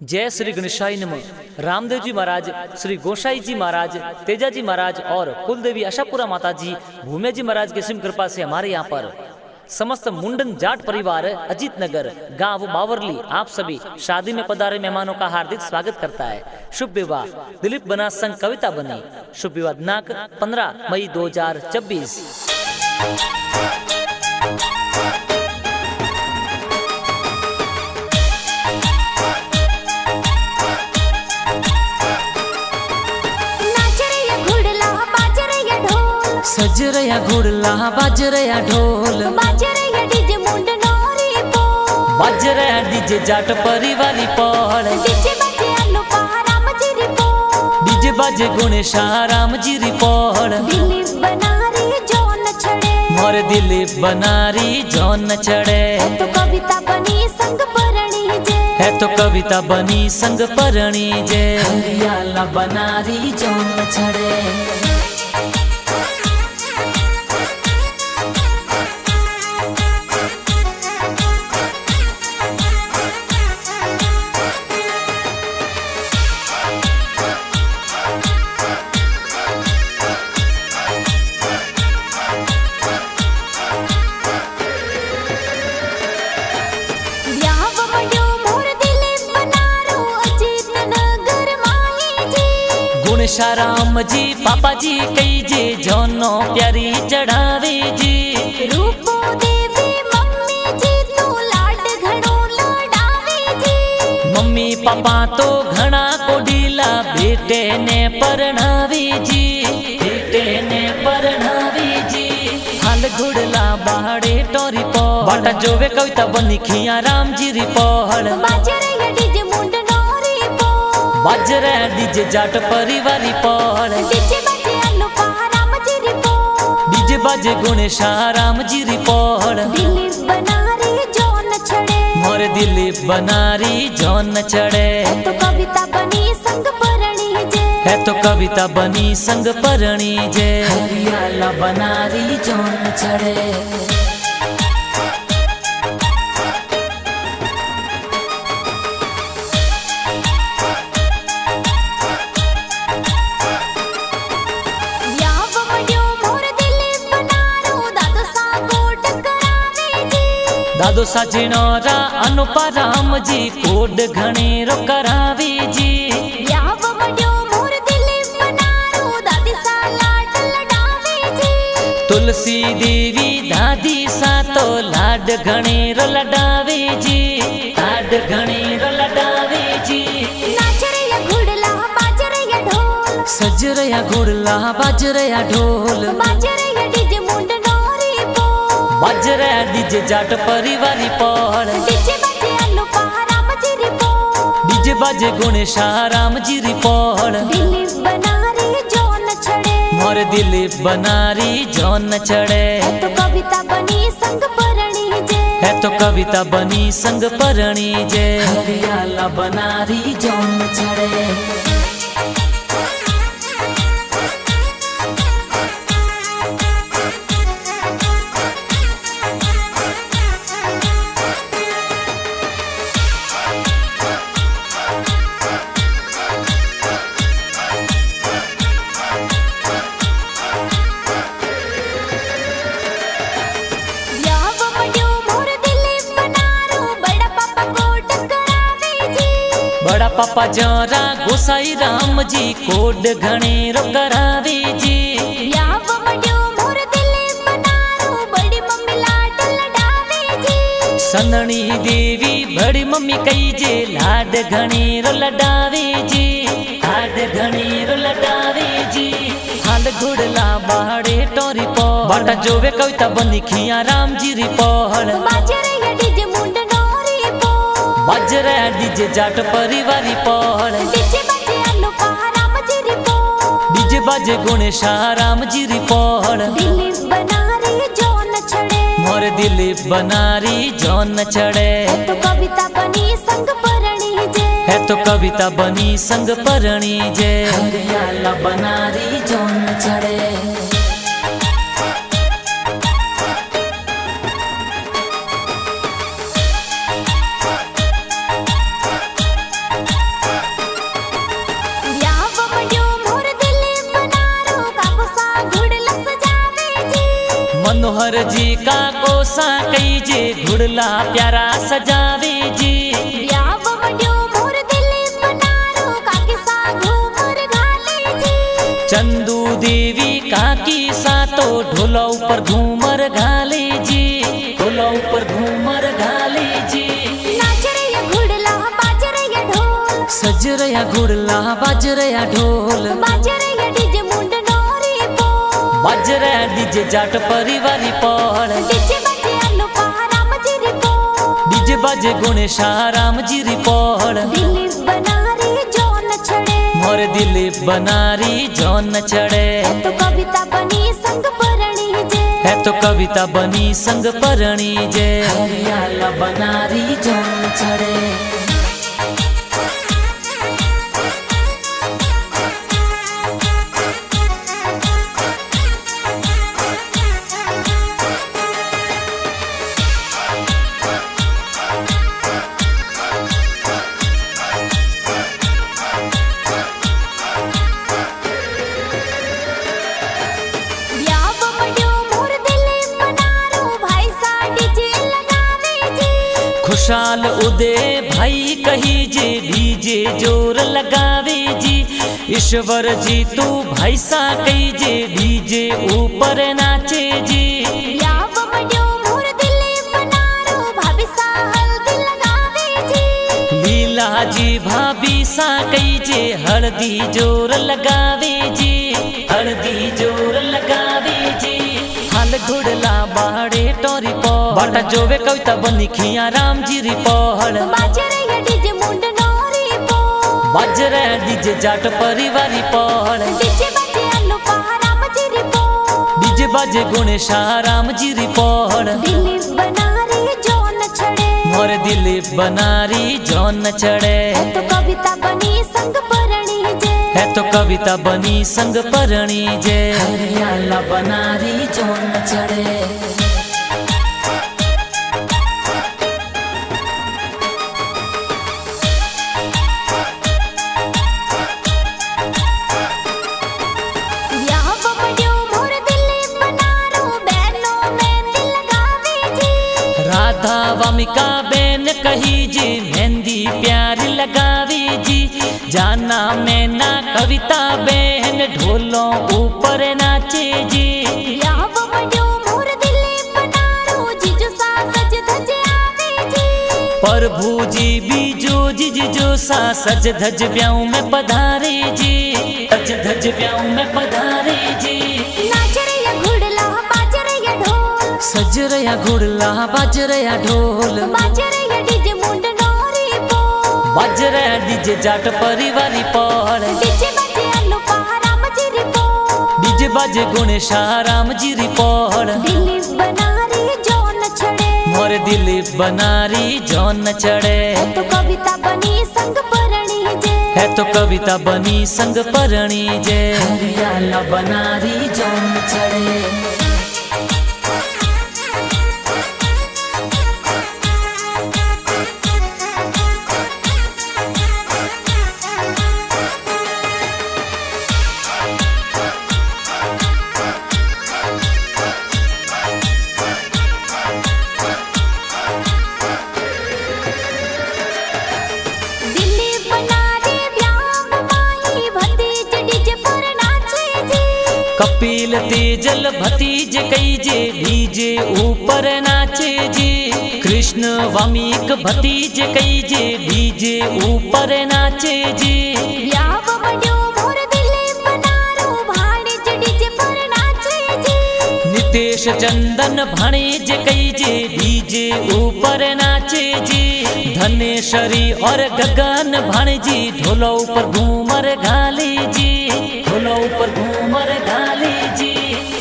जय श्री गणेशाय नमः। रामदेव जी महाराज, श्री गोसाई जी महाराज, तेजा जी महाराज और कुलदेवी आशापुरा माता जी, भूमिया जी महाराज की सिम कृपा से हमारे यहाँ पर समस्त मुंडन जाट परिवार अजीत नगर गांव बावरली आप सभी शादी में पधारे मेहमानों का हार्दिक स्वागत करता है। शुभ विवाह दिलीप बना संग कविता बनी। शुभ विवाह दिनांक 15 मई 2024। सज रया घुड़ला बाज रया ढोल, बाज रया डीजे मुंड नोरी पोल, बाज रया डीजे जाट परिवारी पौड़, डीजे बाजे आलू राम जी री पोल, डीजे बाजे गणेशा राम जी री पौड़। दिलीप बनारी जो न छड़े, मोर दिलीप बनारी जो न चढ़े। तो कविता बनी संग परणी जे, है तो कविता बनी संग परणी जे। हरियाला बनारी जो न चढ़े। गणेशा राम जी पापा जी कई जे जोनो प्यारी चढ़ावे जी। रूपो देवी मम्मी जी तो लाड घणो लडावे जी। मम्मी पापा तो घना को ढीला बेटे ने परणावी जी, बेटे ने परणावी जी। हाल घुड़ला बाड़े टोरी पो बाटा जोवे कविता बनी खिया राम जी री पौड़। बाजरे डीजे मुंड नोरी पोल, बाजरे डीजे जाट परिवारी पौड़, डीजे बाजे आलू राम जी री पोल, डीजे बाजे गणेशा राम जी री पौड़। दिलीप बनारी जो न छड़े, मोर दिलीप बनारी जो न चढ़े। तो कविता बनी संग परणी जे, है तो कविता बनी संग परणी जे। हरियाला बनारी जो न चढ़े। दादो साजिनो रा अनुपा राम जी कोड घणे रो करावी जी। याव मड्यो मोर दिलीप बनारो दादी सा लाड लडावे जी। तुलसी देवी दादी सा तो लाड घणे रो लडावे जी, लाड घणे रो लडावे जी। नाच रया घुड़ला बाज रया ढोल, सज रया घुड़ला बाज रया ढोल, बाज रया डीजे मुंड नोरी पोल, बाज रया डीजे जाट परिवारी पौड़। डीजे बाजे आलू राम जी री पोल, डीजे बाजे गणेशा राम जी री पौड़। दिलीप बनारी जो न छड़े, मोर दिलीप बनारी जो न चढ़े। तो कविता बनी संग परणी जे, है तो कविता बनी संग परणी जे। हरियाला बनारी जो न चढ़े। बड़ा पापा जोरा गोसाई राम जी कोड घणे रो करावे जी। याव मड्यो मोर दिलीप बनारो बड़ी मम्मी लाड लडावे जी। सनणी देवी बड़ी मम्मी कई जे लाड घणे रो लडावे जी, लाड घणे रो लडावे जी। हाल घुड़ला बाड़े टोरी पो बाटा जोवे कविता बनी खिया राम जी री पौड़। बाजरे डीजे मुंड नोरी पोल, बाजरे डीजे जाट परिवारी पौड़। डीजे बाजे आलू राम जी री पोल, डीजे बाजे गणेशा राम जी री पौड़। दिलीप बनारी जो न छड़े, मोर दिलीप बनारी जो न चढ़े। तो कविता बनी संग परणी जे, है तो कविता बनी संग परणी जे। हरियाला बनारी जो न चढ़े। मनोहर जी का कोसा कई जे घुड़ला प्यारा सजावे जी। ब्याव वड्यो मोर दिलीप नारो काकी सा घूमर घाले जी। चंदू देवी काकी सा तो ढोला ऊपर घूमर घाले जी, ढोला ऊपर घूमर घाले जी। नाच रे या घुड़ला बाज रे या ढोल, सज रया घुड़ला बाज रया ढोल, बाज रे या डीजे मुंड नोरी बोल। बाज रया डीजे जाट परिवारी पौड़, डीजे बाजे अनु राम जी री बोल। डीजे बाजे गणेश राम जी री पौड़। दिलीप बनारी जो न छड़े, मोर दिलीप बनारी जो न चढ़े। है तो कविता बनी संग परणी जे, है तो कविता बनी संग परणी जे। हरियाला बनारी जो न चढ़े। ब्याव वड्यो मोर दिलीप नारो भाई सा डीजे लगावे जी। खुशाल उदय भाई कही जे डीजे जोर लगावे जी। ईश्वर जी तू भाई सा कही जे डीजे ऊपर नाचे जी। ब्याव वड्यो मोर दिलीप नारो भाभी सा हल्दी लगावे जी। लीला जी भाभी सा कही जे हल्दी जोर लगावे जी, हल्दी जोर लगावे जी। हाल घुड़ला बाड़े टोरी पौड़, बाटा जोवे कविता बनी खिया राम जी री पौड़। बाज रे या डीजे मुंड नोरी बोल। बाज रया डीजे जाट परिवारी पौड़। डीजे बाजे अनु राम जी री बोल। डीजे बाजे गणेश राम जी री पौड़। दिलीप बनारी जो न छड़े, मोर दिलीप बनारी जो न चढ़े। है तो कविता बनी संग परणी जे, है तो कविता बनी संग परणी जे। हरियाला बनारी जो न चढ़े। ब्याव वड्यो मोर दिलीप नारो बहनों मेहंदी लगावे जी। राधा वामिका बेन कही जे मेहंदी प्यार लगावे जी। जाना मैना कविता बहन ढोलों ऊपर नाचे जी। ब्याव वड्यो मोर दिलीप नारो जीजू सा सज धज आवे जी। प्रभु जी बीजो जिजो सा सज धज ब्याऊ में पधारे जी, सज धज ब्याऊ में पधारे जी। नाच रे या घुड़ला बाज रे या ढोल, सज रया घुड़ला बाज रया ढोल, बाज रे या डीजे मुंड नोरी बोल। बाज रया डीजे जाट परिवारी पौड़। डीजे बाजे अनु राम जी री बोल। डीजे बाजे गणेश राम जी री पौड़। दिलीप बनारी जो न छड़े, मोर दिलीप बनारी जो न चढ़े। है तो कविता बनी संग परणी जे, है तो कविता बनी संग परणी जे। हरियाला बनारी जो न चढ़े। दिलीप बनारी ब्याव माही भतीज डीजे पर नाचे जी। कपिल तेजल भतीज कई जे डीजे ऊपर नाचे जी। कृष्ण वामिक भतीज कई जे डीजे ऊपर नाचे जी। ब्याव वड्यो मोर दिलीप नारो भाणेज डीजे पर नाचे जी। नितेश चंदन भाणेज कई जे डीजे ऊपर नाचे जी। धनेश्वरी और गगन भाणेजी ढोलो ऊपर घूमर घाली जी, ढोलो ऊपर घूमर घाली जी।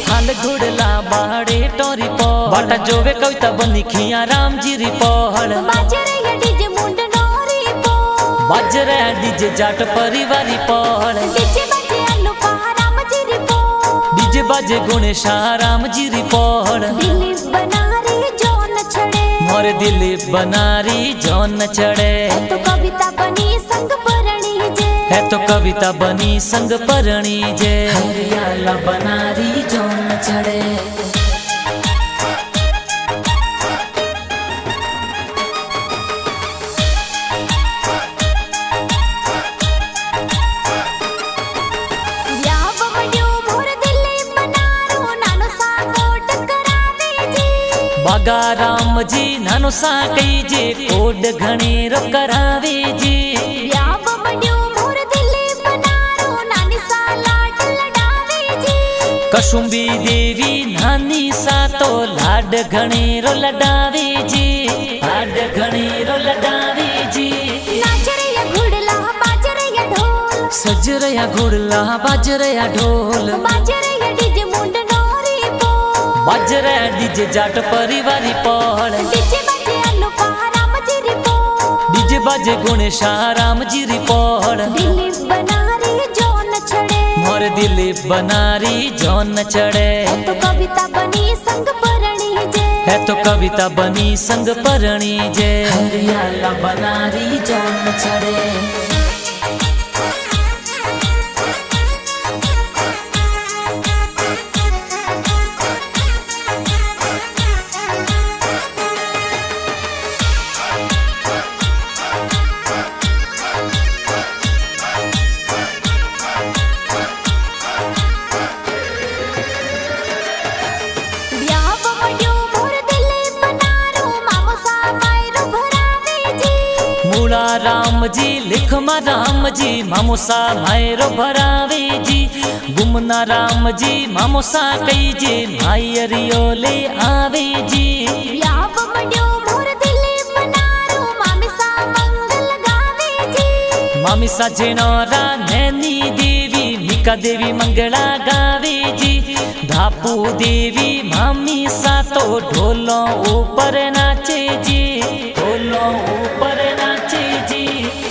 हाल घुड़ला बाड़े टोरी पौड़, बाटा जोवे कविता बनी खिया राम जी री पौड़। बाज रे या डीजे मुंड नोरी बोल। बाज रया डीजे जाट परिवारी पौड़। डीजे बाजे अनु राम जी री बोल। डीजे बाजे गणेश राम जी री पौड़। दिलीप बनारी जो न छड़े, मोर दिलीप बनारी जो न चढ़े। है तो कविता बनी संग परणी जे, है तो कविता बनी संग परणी जे। हरियाला बनारी जो न चढ़े। पगा राम जी नानो सा कई जे कोड घणेरो करावे जी व्याव मड्यो मोर दिले बनारो नानी सा लाड लडावे जी कसुंबी देवी नानी सा तो लाड घणेरो लडावे जी लाड घणेरो लडावे जी नाचरया घुड़ला बाजरया ढोल सजरया घुड़ला बाजरया ढोल बाजरया डीजे मुंड नोरी पो बाजरा डीजे जाट परिवारी पहल डीजे बाजे अनु राम जी री पो डीजे बाजे गुणेश राम जी री पहल दिलीप बनारी जो न छड़े मोर दिलीप बनारी जो न चढ़े तो कविता बनी संग परणी जे है तो कविता बनी संग परणी जे हरियाला बनारी जो न चढ़े व्याव मड्यो मोर दिले बनारो मामो सा मायरो भरावे जी मूला राम जी लिखमा राम जी मामोसा मायरो भरावे जी गुमना राम जी मामोसा कई जे मायरियो ले आवे जी व्याव मड्यो मोर दिले बनारो मामी सा मंगल गावे जी मामी सा जेनोरा नैनी देवी मिका देवी मंगला गावे जी धापू देवी मामी सा तो ढोलो ऊपर नाचे जी ढोलो ऊपर नाचे जी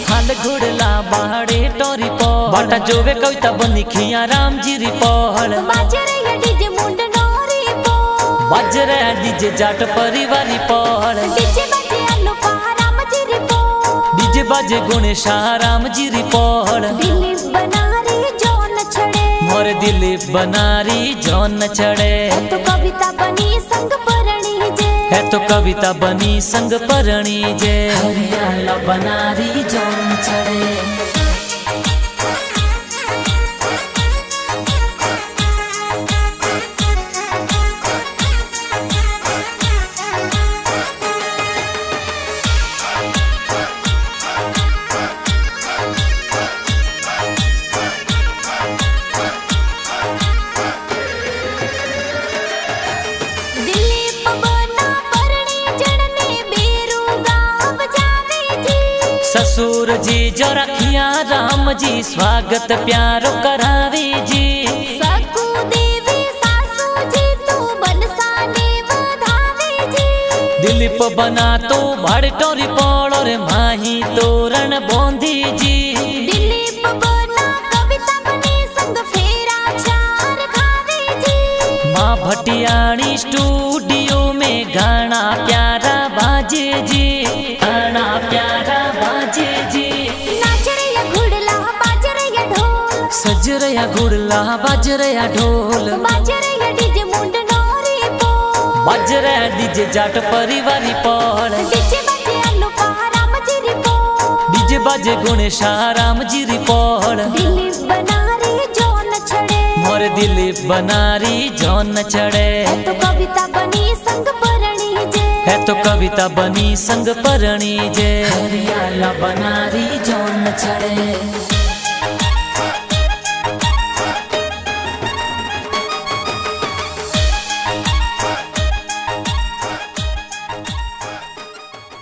हाल घुड़ला बाड़े टोरी पो बाटा जोवे कविता बनी खिया राम जी री पहल बाजरया डीजे मुंड नोरी पो बाजरा डीजे जाट परिवारी पहल डीजे बाजे अनु राम जी री पो डीजे बाजे गुणेश राम जी री पहल दिलीप बनारी जो न छड़े मोर दिलीप बनारी जो न चढ़े तो कविता बनी संग परणी जे है तो कविता बनी संग परणी जे हरियाला बनारी जो न चढ़े दिलीप बना परणी जड़ने बेरू गाव जावे जी ससुर जी जो रखिया राम जी स्वागत प्यारो करावे जी सकू देवी सासू जी तू बनसाने वधावे जी दिलीप बना तो भाड़ टोरी पौड़ रे माही तोरण बोंधी जी दिलीप बना कविता बनी संग फेरा चार खावे जी माँ भटियाणी स्टूडियो में गाना प्यारा बाजे जी गाना प्यारा बाजे जी नाचरया घुड़ला बाजरया ढोल सजरया घुड़ला बाजरया ढोल बाजरया डीजे मुंड नोरी पो बाजरा डीजे जाट परिवारी पहल डीजे बाजे अनु राम जी री पो डीजे बाजे गुणेश राम जी री पहल दिलीप बनारी जो न छड़े मोर दिलीप बनारी जो न चढ़े तो कविता बनी संग परणी जे है तो कविता बनी संग परणी जे हरियाला बनारी जो न चढ़े